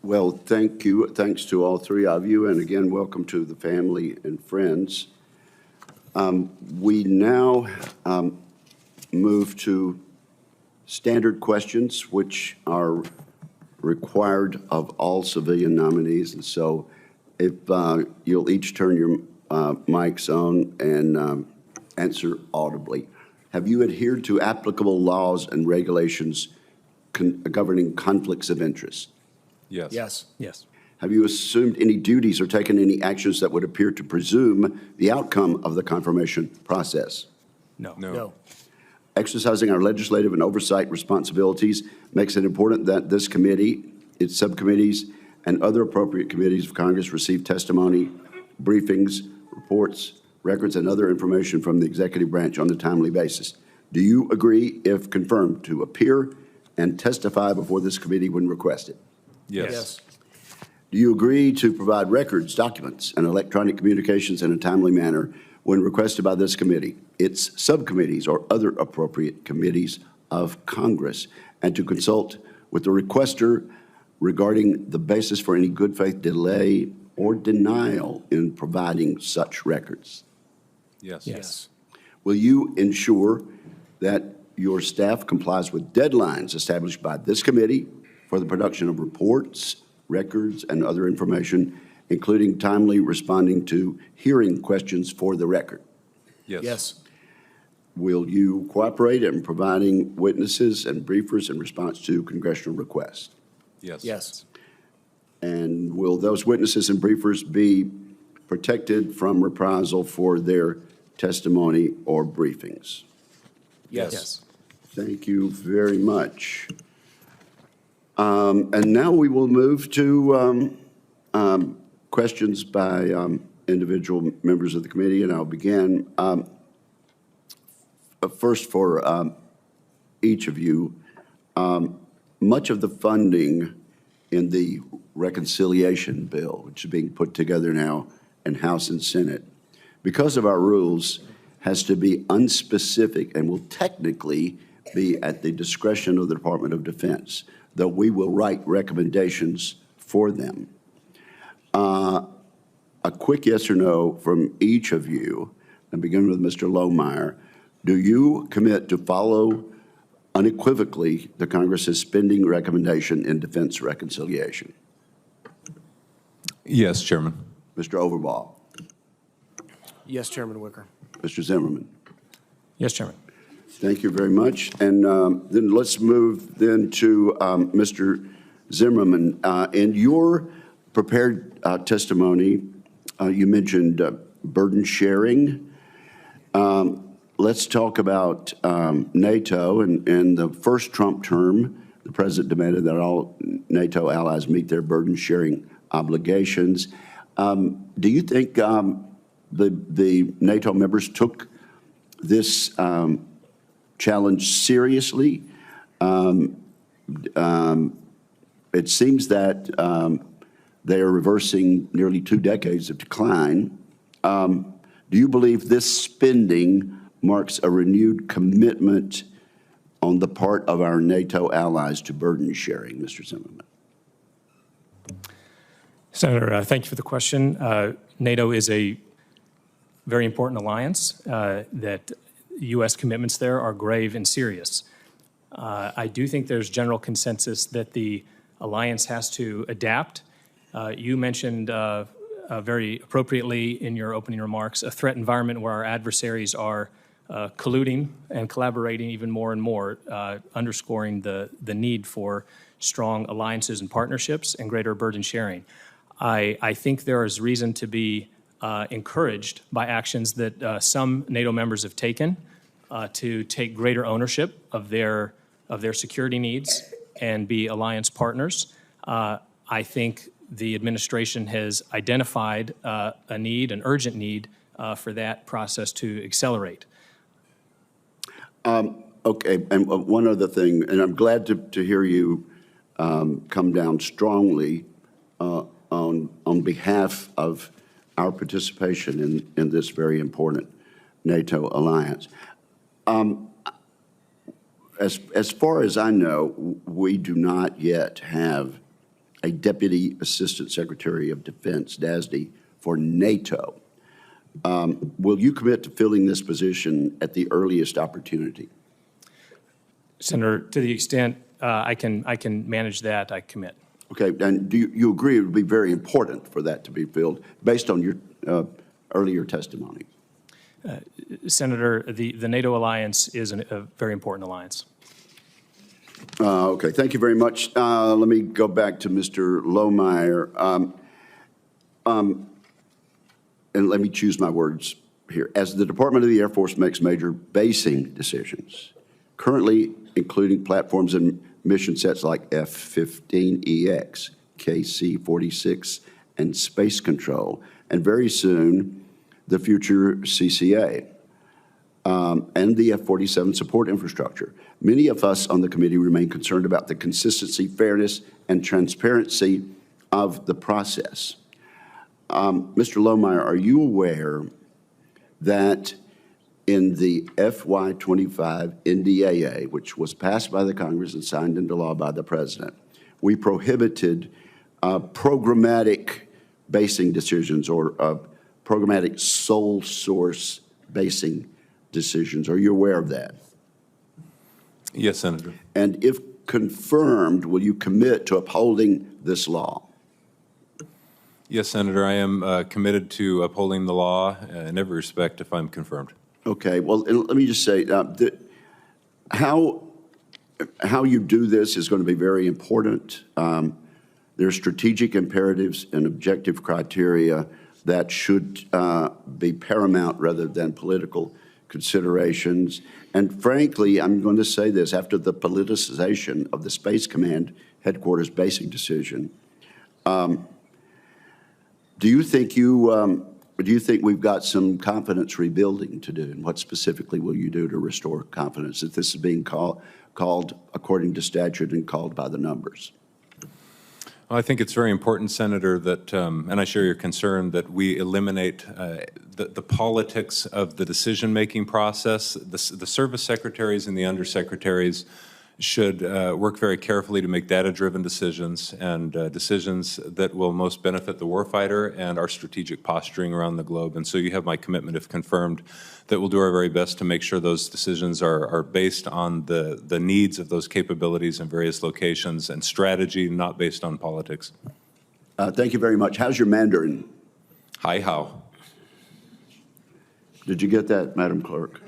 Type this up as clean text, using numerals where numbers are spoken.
Well, thank you. Thanks to all three of you. And again, welcome to the family and friends. We now move to standard questions, which are required of all civilian nominees. And so if you'll each turn your mics on and answer audibly. Have you adhered to applicable laws and regulations governing conflicts of interest? Yes. Yes. Yes. Have you assumed any duties or taken any actions that would appear to presume the outcome of the confirmation process? No. No. Exercising our legislative and oversight responsibilities makes it important that this committee, its subcommittees, and other appropriate committees of Congress receive testimony, briefings, reports, records, and other information from the executive branch on a timely basis. Do you agree, if confirmed, to appear and testify before this committee when requested? Yes. Yes. Do you agree to provide records, documents, and electronic communications in a timely manner when requested by this committee, its subcommittees, or other appropriate committees of Congress, and to consult with the requester regarding the basis for any good faith delay or denial in providing such records? Yes. Yes. Will you ensure that your staff complies with deadlines established by this committee for the production of reports, records, and other information, including timely responding to hearing questions for the record? Yes. Yes. Will you cooperate in providing witnesses and briefers in response to congressional requests? Yes. Yes. And will those witnesses and briefers be protected from reprisal for their testimony or briefings? Yes. Yes. Thank you very much. And now we will move to questions by individual members of the committee, and I'll begin. First, for each of you, much of the funding in the reconciliation bill, which is being put together now in House and Senate, because of our rules, has to be unspecific and will technically be at the discretion of the Department of Defense, though we will write recommendations for them. A quick yes or no from each of you, and begin with Mr. Lohmeyer. Do you commit to follow unequivocally the Congress's spending recommendation in defense reconciliation? Yes, Chairman. Mr. Overbaugh. Yes, Chairman Wicker. Mr. Zimmerman. Yes, Chairman. Thank you very much. And then let's move then to Mr. Zimmerman. In your prepared testimony, you mentioned burden sharing. Let's talk about NATO. In the first Trump term, the president demanded that all NATO allies meet their burden sharing obligations. Do you think the NATO members took this challenge seriously? It seems that they are reversing nearly 2 decades of decline. Do you believe this spending marks a renewed commitment on the part of our NATO allies to burden sharing, Mr. Zimmerman? Senator, thank you for the question. NATO is a very important alliance. That U.S. commitments there are grave and serious. I do think there's general consensus that the alliance has to adapt. You mentioned very appropriately in your opening remarks a threat environment where our adversaries are colluding and collaborating even more and more, underscoring the need for strong alliances and partnerships and greater burden sharing. I think there is reason to be encouraged by actions that some NATO members have taken to take greater ownership of their security needs and be alliance partners. I think the administration has identified a need, an urgent need, for that process to accelerate. Okay, and one other thing, and I'm glad to hear you come down strongly on behalf of our participation in this very important NATO alliance. As far as I know, we do not yet have a Deputy Assistant Secretary of Defense, DASD, for NATO. Will you commit to filling this position at the earliest opportunity? Senator, to the extent I can manage that, I commit. Okay, and do you agree it would be very important for that to be filled based on your earlier testimony? Senator, the NATO alliance is a very important alliance. Okay, thank you very much. Let me go back to Mr. Lohmeyer. And let me choose my words here. As the Department of the Air Force makes major basing decisions, currently including platforms and mission sets like F-15EX, KC-46, and Space Control, and very soon, the future CCA, and the F-47 support infrastructure. Many of us on the committee remain concerned about the consistency, fairness, and transparency of the process. Mr. Lohmeyer, are you aware that in the FY25 NDAA, which was passed by the Congress and signed into law by the President, we prohibited programmatic basing decisions or programmatic sole source basing decisions? Are you aware of that? Yes, Senator. And if confirmed, will you commit to upholding this law? Yes, Senator, I am committed to upholding the law in every respect if I'm confirmed. Okay, well, and let me just say how you do this is going to be very important. There are strategic imperatives and objective criteria that should be paramount rather than political considerations. And frankly, I'm going to say this, after the politicization of the Space Command headquarters basing decision, do you think we've got some confidence rebuilding to do? And what specifically will you do to restore confidence that this is being called according to statute and called by the numbers? Well, I think it's very important, Senator, that, and I share your concern, that we eliminate the politics of the decision-making process. The service secretaries and the undersecretaries should work very carefully to make data-driven decisions and decisions that will most benefit the warfighter and our strategic posturing around the globe. And so you have my commitment, if confirmed, that we'll do our very best to make sure those decisions are based on the needs of those capabilities in various locations and strategy, not based on politics. Thank you very much. How's your Mandarin? Hi, how? Did you get that, Madam Clerk?